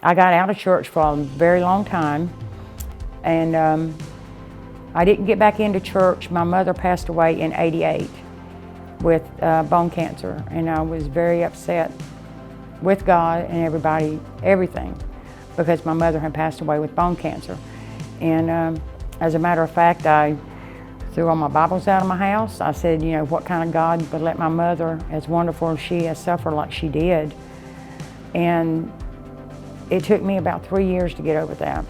I got out of church for a very long time, and I didn't get back into church. My mother passed away in '88 with bone cancer, and I was very upset with God and everybody, everything, because my mother had passed away with bone cancer. And as a matter of fact, I threw all my Bibles out of my house. I said, you know, what kind of God would let my mother, as wonderful as she is, suffer like she did? And it took me about 3 years to get over that.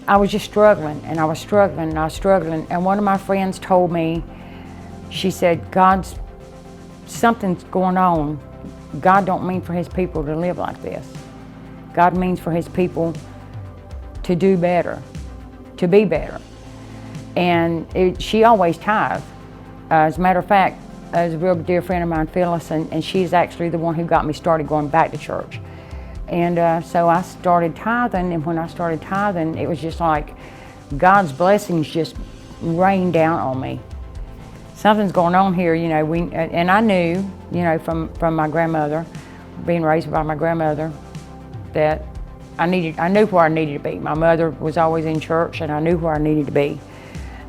I was just struggling, and I was struggling, and I was struggling. And one of my friends told me, she said, something's going on. God don't mean for his people to live like this. God means for his people to do better, to be better. And she always tithed. As a matter of fact, as a real dear friend of mine, Phyllis, and she's actually the one who got me started going back to church. And so I started tithing, and when I started tithing, it was just like God's blessings just rained down on me. Something's going on here, you know. And I knew, you know, from my grandmother, being raised by my grandmother, that I knew where I needed to be. My mother was always in church, and I knew where I needed to be.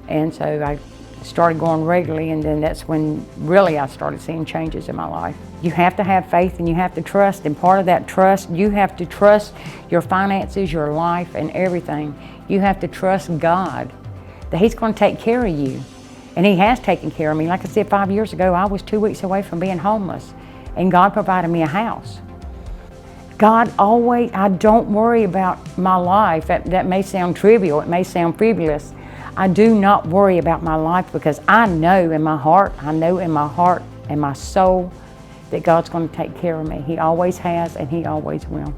And so I started going regularly, and then that's when really I started seeing changes in my life. You have to have faith, and you have to trust, and part of that trust, you have to trust your finances, your life, and everything. You have to trust God, that he's going to take care of you. And he has taken care of me. Like I said, 5 years ago, I was 2 weeks away from being homeless, and God provided me a house. God always, I don't worry about my life. That may sound trivial, it may sound frivolous. I do not worry about my life, because I know in my heart and my soul that God's going to take care of me. He always has, and he always will.